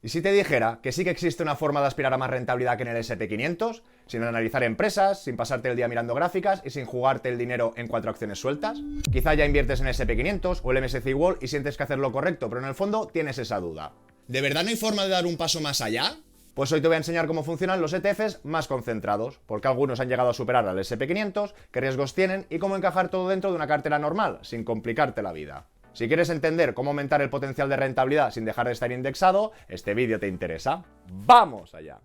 ¿Y si te dijera que sí que existe una forma de aspirar a más rentabilidad que en el SP500, sin analizar empresas, sin pasarte el día mirando gráficas y sin jugarte el dinero en 4 acciones sueltas? Quizá ya inviertes en el SP500 o el MSCI World y sientes que hacer lo correcto, pero en el fondo tienes esa duda. ¿De verdad no hay forma de dar un paso más allá? Pues hoy te voy a enseñar cómo funcionan los ETFs más concentrados, por qué algunos han llegado a superar al SP500, qué riesgos tienen y cómo encajar todo dentro de una cartera normal, sin complicarte la vida. Si quieres entender cómo aumentar el potencial de rentabilidad sin dejar de estar indexado, este vídeo te interesa. ¡Vamos allá!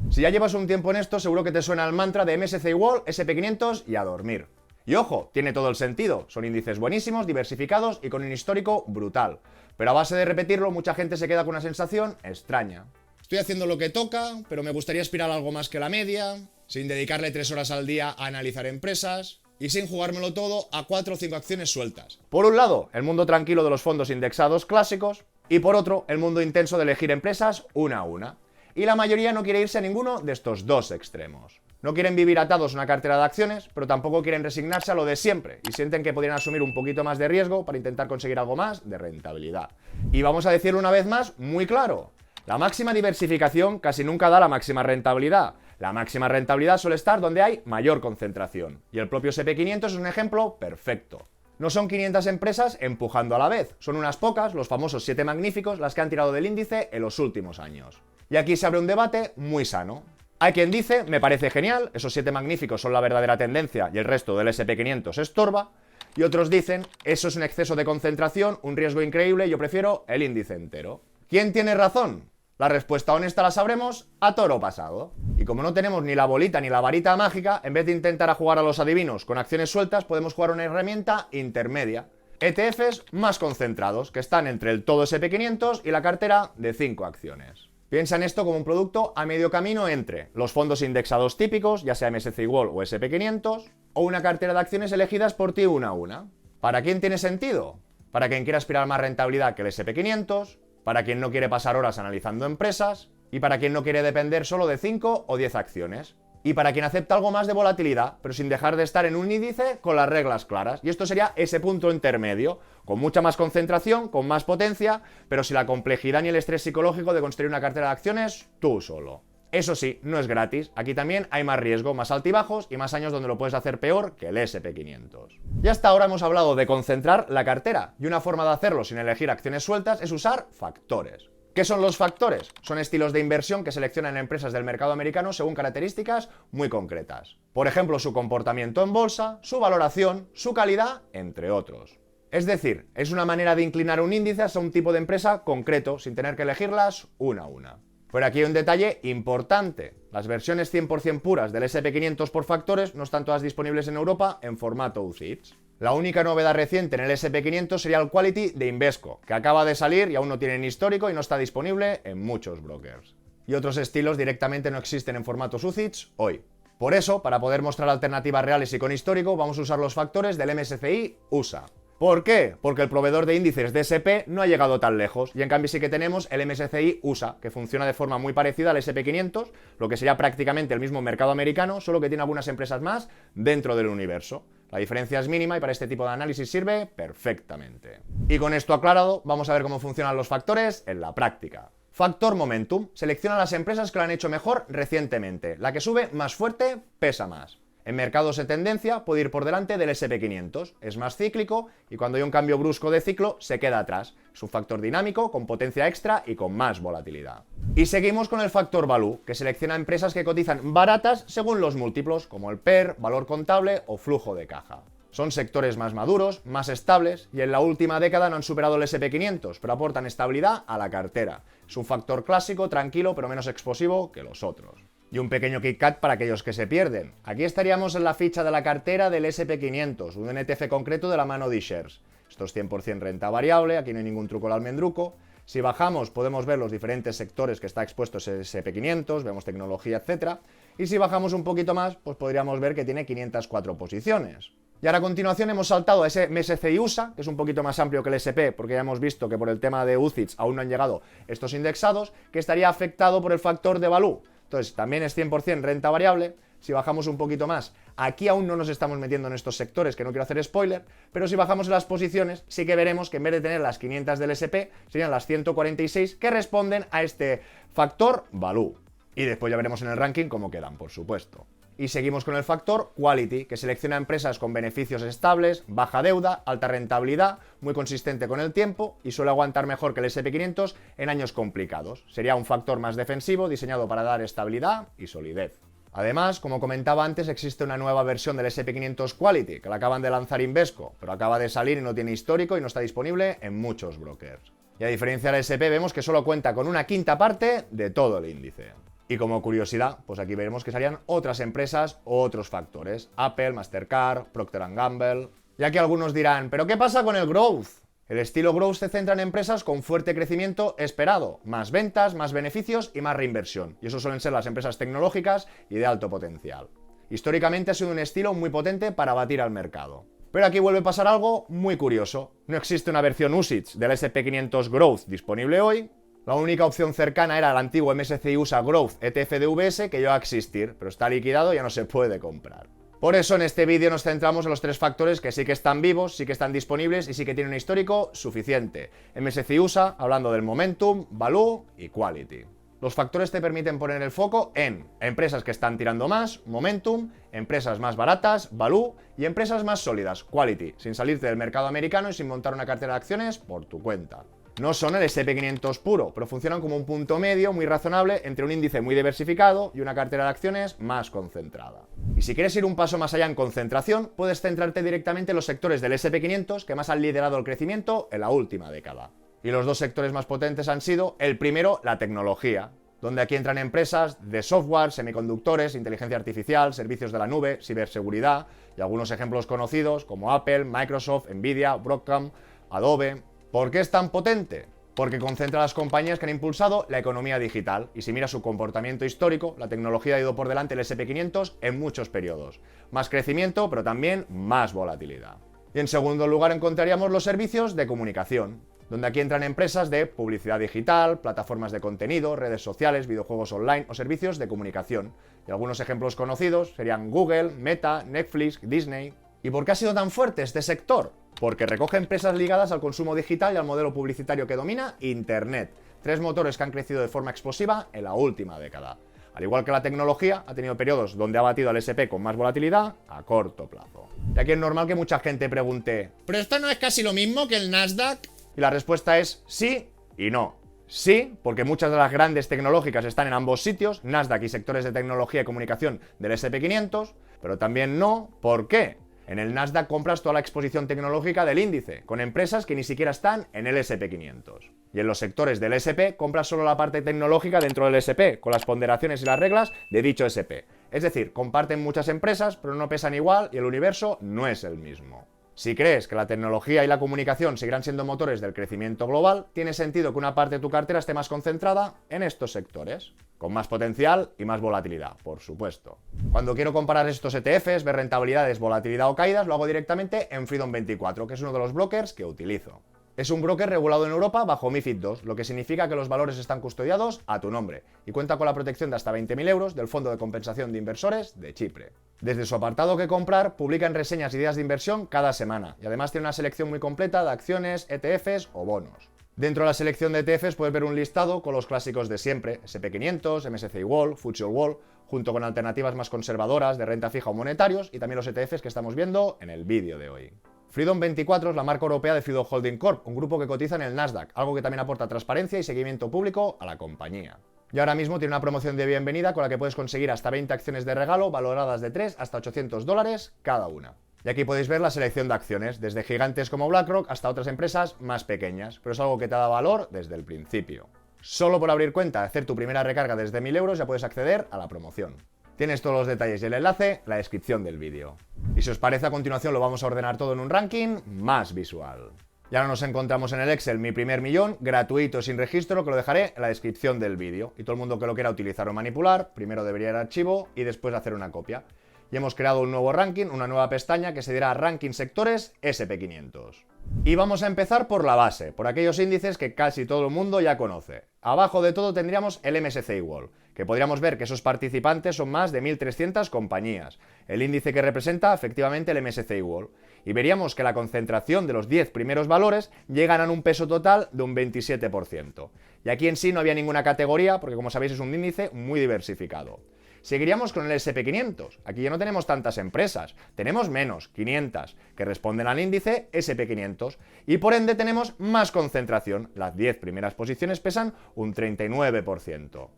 Si ya llevas un tiempo en esto, seguro que te suena el mantra de MSCI World, SP500 y a dormir. Y ojo, tiene todo el sentido, son índices buenísimos, diversificados y con un histórico brutal. Pero a base de repetirlo, mucha gente se queda con una sensación extraña. Estoy haciendo lo que toca, pero me gustaría aspirar a algo más que la media, sin dedicarle 3 horas al día a analizar empresas y sin jugármelo todo a 4 o 5 acciones sueltas. Por un lado, el mundo tranquilo de los fondos indexados clásicos y por otro, el mundo intenso de elegir empresas una a una. Y la mayoría no quiere irse a ninguno de estos dos extremos. No quieren vivir atados a una cartera de acciones, pero tampoco quieren resignarse a lo de siempre y sienten que podrían asumir un poquito más de riesgo para intentar conseguir algo más de rentabilidad. Y vamos a decirlo una vez más muy claro. La máxima diversificación casi nunca da la máxima rentabilidad. La máxima rentabilidad suele estar donde hay mayor concentración. Y el propio SP500 es un ejemplo perfecto. No son 500 empresas empujando a la vez, son unas pocas, los famosos 7 magníficos, las que han tirado del índice en los últimos años. Y aquí se abre un debate muy sano. Hay quien dice, me parece genial, esos 7 magníficos son la verdadera tendencia y el resto del SP500 estorba. Y otros dicen, eso es un exceso de concentración, un riesgo increíble, yo prefiero el índice entero. ¿Quién tiene razón? La respuesta honesta la sabremos a toro pasado. Y como no tenemos ni la bolita ni la varita mágica, en vez de intentar jugar a los adivinos con acciones sueltas, podemos jugar una herramienta intermedia. ETFs más concentrados, que están entre el todo SP500 y la cartera de 5 acciones. Piensa en esto como un producto a medio camino entre los fondos indexados típicos, ya sea MSCI World o SP500, o una cartera de acciones elegidas por ti una a una. ¿Para quién tiene sentido? Para quien quiera aspirar a más rentabilidad que el SP500, para quien no quiere pasar horas analizando empresas, y para quien no quiere depender solo de 5 o 10 acciones, y para quien acepta algo más de volatilidad, pero sin dejar de estar en un índice con las reglas claras. Y esto sería ese punto intermedio, con mucha más concentración, con más potencia, pero sin la complejidad ni el estrés psicológico de construir una cartera de acciones tú solo. Eso sí, no es gratis, aquí también hay más riesgo, más altibajos y más años donde lo puedes hacer peor que el SP500. Y hasta ahora hemos hablado de concentrar la cartera, y una forma de hacerlo sin elegir acciones sueltas es usar factores. ¿Qué son los factores? Son estilos de inversión que seleccionan empresas del mercado americano según características muy concretas. Por ejemplo, su comportamiento en bolsa, su valoración, su calidad, entre otros. Es decir, es una manera de inclinar un índice hacia un tipo de empresa concreto, sin tener que elegirlas una a una. Pero aquí hay un detalle importante. Las versiones 100% puras del SP500 por factores no están todas disponibles en Europa en formato UCITS. La única novedad reciente en el SP500 sería el Quality de Invesco, que acaba de salir y aún no tiene ni histórico y no está disponible en muchos brokers. Y otros estilos directamente no existen en formatos UCITS hoy. Por eso, para poder mostrar alternativas reales y con histórico, vamos a usar los factores del MSCI USA. ¿Por qué? Porque el proveedor de índices de SP no ha llegado tan lejos y en cambio sí que tenemos el MSCI USA, que funciona de forma muy parecida al SP500, lo que sería prácticamente el mismo mercado americano, solo que tiene algunas empresas más dentro del universo. La diferencia es mínima y para este tipo de análisis sirve perfectamente. Y con esto aclarado, vamos a ver cómo funcionan los factores en la práctica. Factor Momentum. Selecciona las empresas que lo han hecho mejor recientemente. La que sube más fuerte pesa más. En mercados de tendencia puede ir por delante del SP500, es más cíclico y cuando hay un cambio brusco de ciclo se queda atrás. Es un factor dinámico, con potencia extra y con más volatilidad. Y seguimos con el factor Value, que selecciona empresas que cotizan baratas según los múltiplos, como el PER, valor contable o flujo de caja. Son sectores más maduros, más estables y en la última década no han superado el SP500, pero aportan estabilidad a la cartera. Es un factor clásico, tranquilo, pero menos explosivo que los otros. Y un pequeño KitKat para aquellos que se pierden. Aquí estaríamos en la ficha de la cartera del SP500, un ETF concreto de la mano de iShares. Esto es 100% renta variable, aquí no hay ningún truco al almendruco. Si bajamos podemos ver los diferentes sectores que está expuesto ese SP500, vemos tecnología, etc. Y si bajamos un poquito más, pues podríamos ver que tiene 504 posiciones. Y ahora a continuación hemos saltado a ese MSCI USA, que es un poquito más amplio que el SP, porque ya hemos visto que por el tema de UCITS aún no han llegado estos indexados, que estaría afectado por el factor de Value. Entonces también es 100% renta variable, Si bajamos un poquito más, aquí aún no nos estamos metiendo en estos sectores, que no quiero hacer spoiler, pero si bajamos en las posiciones, sí que veremos que en vez de tener las 500 del SP, serían las 146 que responden a este factor value. Y después ya veremos en el ranking cómo quedan, por supuesto. Y seguimos con el factor Quality, que selecciona empresas con beneficios estables, baja deuda, alta rentabilidad, muy consistente con el tiempo y suele aguantar mejor que el SP500 en años complicados. Sería un factor más defensivo, diseñado para dar estabilidad y solidez. Además, como comentaba antes, existe una nueva versión del SP500 Quality, que la acaban de lanzar Invesco, pero acaba de salir y no tiene histórico y no está disponible en muchos brokers. Y a diferencia del SP, vemos que solo cuenta con una quinta parte de todo el índice. Y como curiosidad, pues aquí veremos que salían otras empresas o otros factores. Apple, Mastercard, Procter & Gamble. Ya que algunos dirán, ¿pero qué pasa con el growth? El estilo growth se centra en empresas con fuerte crecimiento esperado, más ventas, más beneficios y más reinversión. Y eso suelen ser las empresas tecnológicas y de alto potencial. Históricamente ha sido un estilo muy potente para batir al mercado. Pero aquí vuelve a pasar algo muy curioso. No existe una versión UCITS del SP500 Growth disponible hoy. La única opción cercana era el antiguo MSCI USA Growth ETF DVS, que llegó a existir, pero está liquidado y ya no se puede comprar. Por eso en este vídeo nos centramos en los tres factores que sí que están vivos, sí que están disponibles y sí que tienen un histórico suficiente. MSCI USA, hablando del Momentum, Value y Quality. Los factores te permiten poner el foco en empresas que están tirando más, Momentum, empresas más baratas, Value, y empresas más sólidas, Quality, sin salirte del mercado americano y sin montar una cartera de acciones por tu cuenta. No son el SP500 puro, pero funcionan como un punto medio muy razonable entre un índice muy diversificado y una cartera de acciones más concentrada. Y si quieres ir un paso más allá en concentración, puedes centrarte directamente en los sectores del SP500 que más han liderado el crecimiento en la última década. Y los dos sectores más potentes han sido, el primero, la tecnología, donde aquí entran empresas de software, semiconductores, inteligencia artificial, servicios de la nube, ciberseguridad y algunos ejemplos conocidos como Apple, Microsoft, Nvidia, Broadcom, Adobe. ¿Por qué es tan potente? Porque concentra a las compañías que han impulsado la economía digital y si mira su comportamiento histórico, la tecnología ha ido por delante del SP500 en muchos periodos. Más crecimiento, pero también más volatilidad. Y en segundo lugar encontraríamos los servicios de comunicación, donde aquí entran empresas de publicidad digital, plataformas de contenido, redes sociales, videojuegos online o servicios de comunicación. Y algunos ejemplos conocidos serían Google, Meta, Netflix, Disney. ¿Y por qué ha sido tan fuerte este sector? Porque recoge empresas ligadas al consumo digital y al modelo publicitario que domina Internet. Tres motores que han crecido de forma explosiva en la última década. Al igual que la tecnología, ha tenido periodos donde ha batido al SP con más volatilidad a corto plazo. Y aquí es normal que mucha gente pregunte, ¿pero esto no es casi lo mismo que el Nasdaq? Y la respuesta es sí y no. Sí, porque muchas de las grandes tecnológicas están en ambos sitios, Nasdaq y sectores de tecnología y comunicación del SP500, pero también no. ¿Por qué? En el Nasdaq compras toda la exposición tecnológica del índice, con empresas que ni siquiera están en el SP500. Y en los sectores del SP compras solo la parte tecnológica dentro del SP, con las ponderaciones y las reglas de dicho SP. Es decir, comparten muchas empresas, pero no pesan igual y el universo no es el mismo. Si crees que la tecnología y la comunicación seguirán siendo motores del crecimiento global, tiene sentido que una parte de tu cartera esté más concentrada en estos sectores, con más potencial y más volatilidad, por supuesto. Cuando quiero comparar estos ETFs, ver rentabilidades, volatilidad o caídas, lo hago directamente en Freedom24, que es uno de los brokers que utilizo. Es un broker regulado en Europa bajo MiFID II, lo que significa que los valores están custodiados a tu nombre y cuenta con la protección de hasta 20.000 euros del Fondo de Compensación de Inversores de Chipre. Desde su apartado que comprar, publican reseñas y ideas de inversión cada semana y además tiene una selección muy completa de acciones, ETFs o bonos. Dentro de la selección de ETFs puedes ver un listado con los clásicos de siempre, SP500, MSCI World, FTSE World, junto con alternativas más conservadoras de renta fija o monetarios y también los ETFs que estamos viendo en el vídeo de hoy. Freedom24 es la marca europea de Freedom Holding Corp, un grupo que cotiza en el Nasdaq, algo que también aporta transparencia y seguimiento público a la compañía. Y ahora mismo tiene una promoción de bienvenida con la que puedes conseguir hasta 20 acciones de regalo valoradas de 3 hasta $800 cada una. Y aquí podéis ver la selección de acciones, desde gigantes como BlackRock hasta otras empresas más pequeñas, pero es algo que te da valor desde el principio. Solo por abrir cuenta y hacer tu primera recarga desde 1.000 euros ya puedes acceder a la promoción. Tienes todos los detalles y el enlace en la descripción del vídeo. Y si os parece, a continuación lo vamos a ordenar todo en un ranking más visual. Y ahora nos encontramos en el Excel Mi Primer Millón, gratuito sin registro, que lo dejaré en la descripción del vídeo. Y todo el mundo que lo quiera utilizar o manipular, primero debería ir al archivo y después hacer una copia. Y hemos creado un nuevo ranking, una nueva pestaña que se dirá Ranking Sectores SP500. Y vamos a empezar por la base, por aquellos índices que casi todo el mundo ya conoce. Abajo de todo tendríamos el MSCI World, que podríamos ver que esos participantes son más de 1.300 compañías, el índice que representa efectivamente el MSCI World, y veríamos que la concentración de los 10 primeros valores llegan a un peso total de un 27%. Y aquí en sí no había ninguna categoría, porque como sabéis es un índice muy diversificado. Seguiríamos con el SP500. Aquí ya no tenemos tantas empresas, tenemos menos, 500, que responden al índice SP500 y por ende tenemos más concentración. Las 10 primeras posiciones pesan un 39%.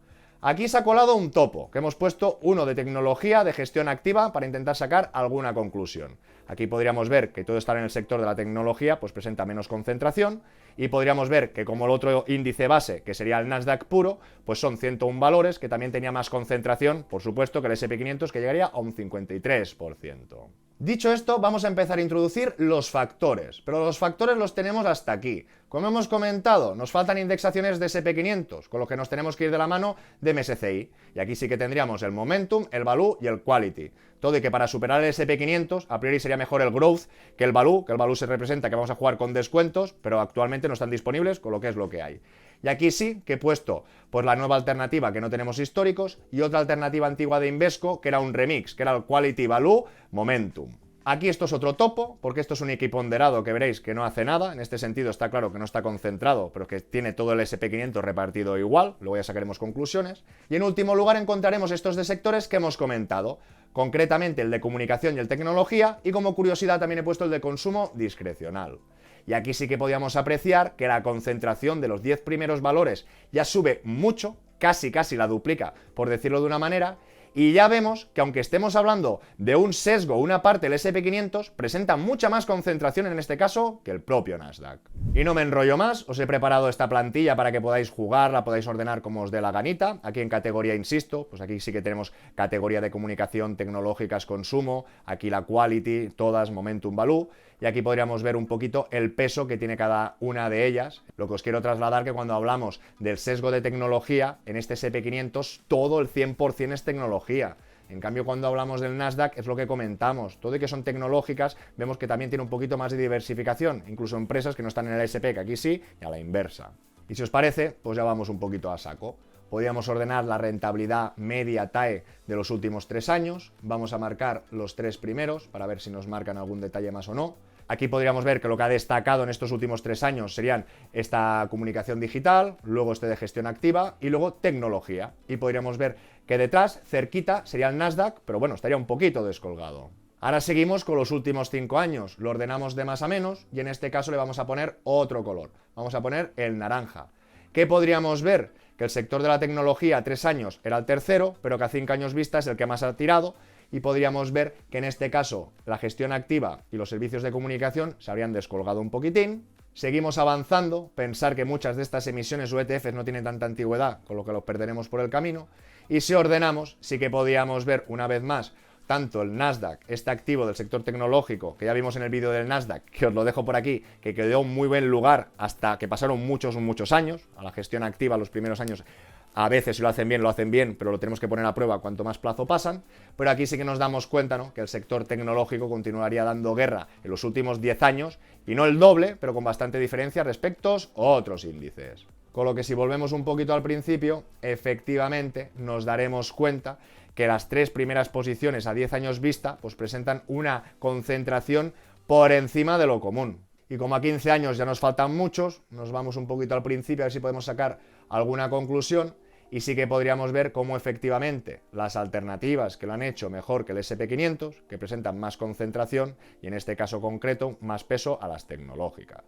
Aquí se ha colado un topo, que hemos puesto uno de tecnología de gestión activa para intentar sacar alguna conclusión. Aquí podríamos ver que todo estar en el sector de la tecnología pues presenta menos concentración y podríamos ver que como el otro índice base, que sería el Nasdaq puro, pues son 101 valores, que también tenía más concentración, por supuesto, que el SP500, que llegaría a un 53%. Dicho esto, vamos a empezar a introducir los factores, pero los factores los tenemos hasta aquí. Como hemos comentado, nos faltan indexaciones de SP500, con lo que nos tenemos que ir de la mano de MSCI. Y aquí sí que tendríamos el Momentum, el Value y el Quality. Todo y que para superar el SP500, a priori sería mejor el Growth que el Value se representa que vamos a jugar con descuentos, pero actualmente no están disponibles, con lo que es lo que hay. Y aquí sí que he puesto pues la nueva alternativa que no tenemos históricos y otra alternativa antigua de Invesco que era un remix, que era el Quality Value Momentum. Aquí esto es otro topo, porque esto es un equiponderado que veréis que no hace nada, en este sentido está claro que no está concentrado, pero que tiene todo el SP500 repartido igual, luego ya sacaremos conclusiones. Y en último lugar encontraremos estos de sectores que hemos comentado, concretamente el de comunicación y el tecnología, y como curiosidad también he puesto el de consumo discrecional. Y aquí sí que podíamos apreciar que la concentración de los 10 primeros valores ya sube mucho, casi la duplica, por decirlo de una manera, y ya vemos que aunque estemos hablando de un sesgo, una parte del SP500, presenta mucha más concentración en este caso que el propio Nasdaq. Y no me enrollo más, os he preparado esta plantilla para que podáis jugar, la podáis ordenar como os dé la ganita. Aquí en categoría, insisto, pues aquí sí que tenemos categoría de comunicación, tecnológicas, consumo, aquí la Quality, todas, Momentum, Value, y aquí podríamos ver un poquito el peso que tiene cada una de ellas. Lo que os quiero trasladar que cuando hablamos del sesgo de tecnología, en este SP500 todo el 100% es tecnología. En cambio, cuando hablamos del Nasdaq, es lo que comentamos, todo y que son tecnológicas, vemos que también tiene un poquito más de diversificación, incluso empresas que no están en el SP, que aquí sí, y a la inversa. Y si os parece, pues ya vamos un poquito a saco. Podríamos ordenar la rentabilidad media TAE de los últimos 3 años, vamos a marcar los 3 primeros, para ver si nos marcan algún detalle más o no. Aquí podríamos ver que lo que ha destacado en estos últimos 3 años serían esta comunicación digital, luego este de gestión activa y luego tecnología. Y podríamos ver que detrás, cerquita, sería el Nasdaq, pero bueno, estaría un poquito descolgado. Ahora seguimos con los últimos 5 años, lo ordenamos de más a menos y en este caso le vamos a poner otro color, vamos a poner el naranja. ¿Qué podríamos ver? Que el sector de la tecnología a 3 años era el tercero, pero que a 5 años vista es el que más ha tirado. Y podríamos ver que en este caso la gestión activa y los servicios de comunicación se habrían descolgado un poquitín. Seguimos avanzando, pensar que muchas de estas emisiones o ETFs no tienen tanta antigüedad, con lo que los perderemos por el camino. Y si ordenamos, sí que podríamos ver una vez más tanto el Nasdaq, este activo del sector tecnológico, que ya vimos en el vídeo del Nasdaq, que os lo dejo por aquí, que quedó un muy buen lugar hasta que pasaron muchos años, a la gestión activa los primeros años. A veces si lo hacen bien, pero lo tenemos que poner a prueba cuanto más plazo pasan. Pero aquí sí que nos damos cuenta, ¿no?, que el sector tecnológico continuaría dando guerra en los últimos 10 años, y no el doble, pero con bastante diferencia respecto a otros índices. Con lo que si volvemos un poquito al principio, efectivamente nos daremos cuenta que las 3 primeras posiciones a 10 años vista pues presentan una concentración por encima de lo común. Y como a 15 años ya nos faltan muchos, nos vamos un poquito al principio a ver si podemos sacar alguna conclusión. Y sí que podríamos ver cómo efectivamente las alternativas que lo han hecho mejor que el SP500, que presentan más concentración y en este caso concreto más peso a las tecnológicas.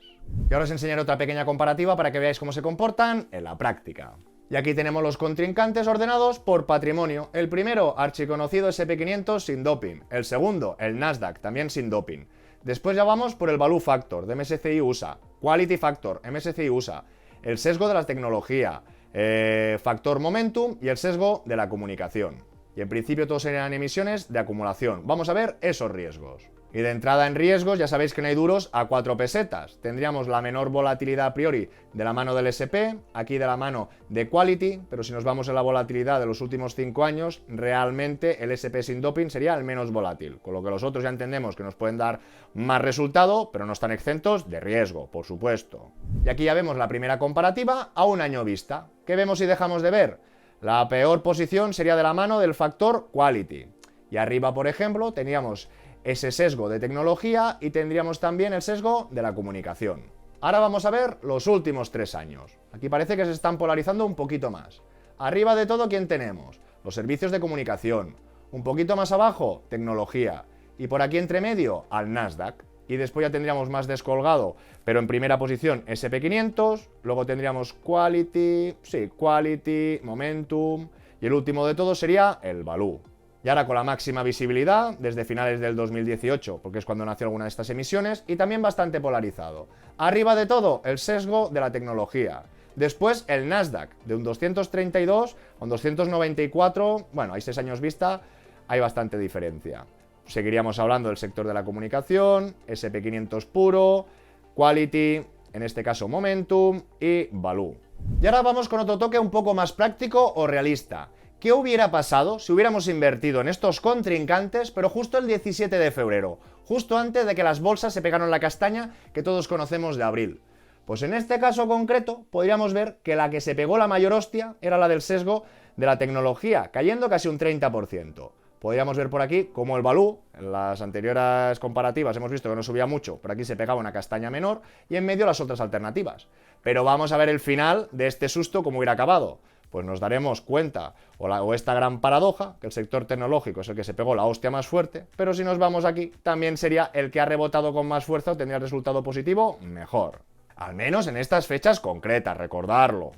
Y ahora os enseñaré otra pequeña comparativa para que veáis cómo se comportan en la práctica. Y aquí tenemos los contrincantes ordenados por patrimonio. El primero, archiconocido SP500 sin doping. El segundo, el Nasdaq, también sin doping. Después ya vamos por el Value Factor de MSCI USA, Quality Factor, MSCI USA, el sesgo de la tecnología, factor Momentum y el sesgo de la comunicación. Y en principio todos serían emisiones de acumulación. Vamos a ver esos riesgos. Y de entrada en riesgos ya sabéis que no hay duros a 4 pesetas. Tendríamos la menor volatilidad a priori de la mano del SP, aquí de la mano de Quality, pero si nos vamos a la volatilidad de los últimos 5 años, realmente el SP sin doping sería el menos volátil. Con lo que los otros ya entendemos que nos pueden dar más resultado, pero no están exentos de riesgo, por supuesto. Y aquí ya vemos la primera comparativa a un año vista. ¿Qué vemos y dejamos de ver? La peor posición sería de la mano del factor quality. Y arriba, por ejemplo, tendríamos ese sesgo de tecnología y tendríamos también el sesgo de la comunicación. Ahora vamos a ver los últimos 3 años. Aquí parece que se están polarizando un poquito más. Arriba de todo, ¿quién tenemos? Los servicios de comunicación. Un poquito más abajo, tecnología. Y por aquí entre medio, al Nasdaq. Y después ya tendríamos más descolgado, pero en primera posición SP500, luego tendríamos Quality, Momentum, y el último de todos sería el Value. Y ahora con la máxima visibilidad desde finales del 2018, porque es cuando nació alguna de estas emisiones, y también bastante polarizado. Arriba de todo, el sesgo de la tecnología. Después el Nasdaq, de un 232 a un 294, bueno, hay 6 años vista, hay bastante diferencia. Seguiríamos hablando del sector de la comunicación, SP500 puro, Quality, en este caso Momentum y Value. Y ahora vamos con otro toque un poco más práctico o realista. ¿Qué hubiera pasado si hubiéramos invertido en estos contrincantes, pero justo el 17 de febrero, justo antes de que las bolsas se pegaron la castaña que todos conocemos de abril? Pues en este caso concreto podríamos ver que la que se pegó la mayor hostia era la del sesgo de la tecnología, cayendo casi un 30%. Podríamos ver por aquí cómo el Value, en las anteriores comparativas hemos visto que no subía mucho, pero aquí se pegaba una castaña menor y en medio las otras alternativas. Pero vamos a ver el final de este susto cómo hubiera acabado. Pues nos daremos cuenta, o esta gran paradoja, que el sector tecnológico es el que se pegó la hostia más fuerte, pero si nos vamos aquí, también sería el que ha rebotado con más fuerza o tendría el resultado positivo mejor. Al menos en estas fechas concretas, recordarlo.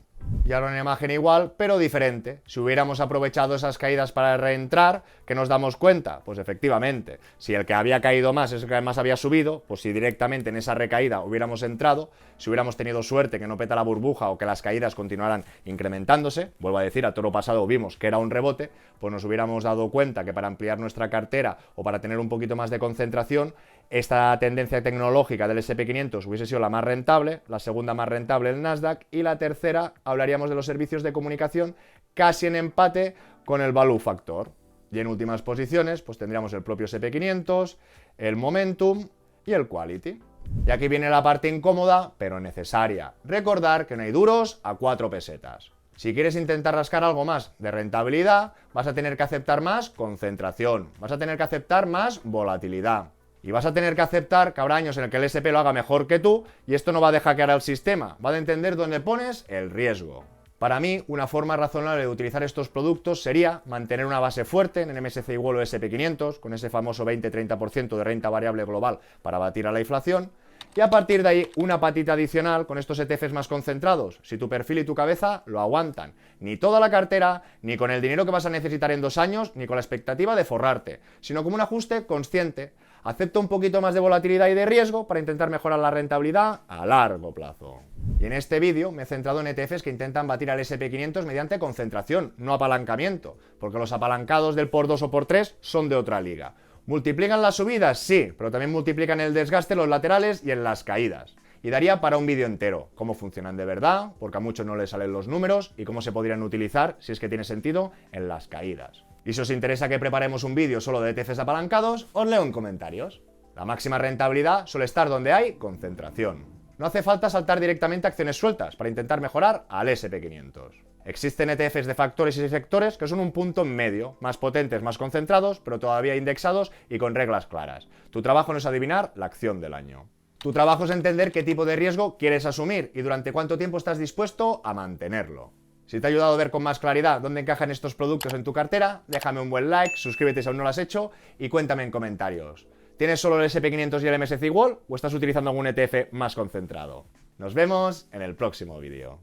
Y ahora una imagen igual, pero diferente. Si hubiéramos aprovechado esas caídas para reentrar, ¿qué nos damos cuenta? Pues efectivamente, si el que había caído más es el que más había subido, pues si directamente en esa recaída hubiéramos entrado, si hubiéramos tenido suerte que no peta la burbuja o que las caídas continuaran incrementándose, vuelvo a decir, a toro pasado vimos que era un rebote, pues nos hubiéramos dado cuenta que para ampliar nuestra cartera o para tener un poquito más de concentración, esta tendencia tecnológica del SP500 hubiese sido la más rentable, la segunda más rentable el Nasdaq y la tercera hablaríamos de los servicios de comunicación casi en empate con el Value Factor. Y en últimas posiciones pues tendríamos el propio SP500, el Momentum y el Quality. Y aquí viene la parte incómoda pero necesaria. Recordar que no hay duros a 4 pesetas. Si quieres intentar rascar algo más de rentabilidad, vas a tener que aceptar más concentración, vas a tener que aceptar más volatilidad. Y vas a tener que aceptar que habrá años en el que el SP lo haga mejor que tú y esto no va de hackear al sistema, va de entender dónde pones el riesgo. Para mí, una forma razonable de utilizar estos productos sería mantener una base fuerte en el MSCI World o SP500, con ese famoso 20-30% de renta variable global para batir a la inflación, y a partir de ahí una patita adicional con estos ETFs más concentrados, si tu perfil y tu cabeza lo aguantan. Ni toda la cartera, ni con el dinero que vas a necesitar en 2 años, ni con la expectativa de forrarte, sino como un ajuste consciente. Acepta un poquito más de volatilidad y de riesgo para intentar mejorar la rentabilidad a largo plazo. Y en este vídeo me he centrado en ETFs que intentan batir al SP500 mediante concentración, no apalancamiento, porque los apalancados del por 2 o por 3 son de otra liga. ¿Multiplican las subidas? Sí, pero también multiplican el desgaste en los laterales y en las caídas. Y daría para un vídeo entero, cómo funcionan de verdad, porque a muchos no les salen los números, y cómo se podrían utilizar, si es que tiene sentido, en las caídas. Y si os interesa que preparemos un vídeo solo de ETFs apalancados, os leo en comentarios. La máxima rentabilidad suele estar donde hay concentración. No hace falta saltar directamente a acciones sueltas para intentar mejorar al SP500. Existen ETFs de factores y sectores que son un punto en medio, más potentes, más concentrados, pero todavía indexados y con reglas claras. Tu trabajo no es adivinar la acción del año. Tu trabajo es entender qué tipo de riesgo quieres asumir y durante cuánto tiempo estás dispuesto a mantenerlo. Si te ha ayudado a ver con más claridad dónde encajan estos productos en tu cartera, déjame un buen like, suscríbete si aún no lo has hecho y cuéntame en comentarios. ¿Tienes solo el SP500 y el MSCI World o estás utilizando algún ETF más concentrado? Nos vemos en el próximo vídeo.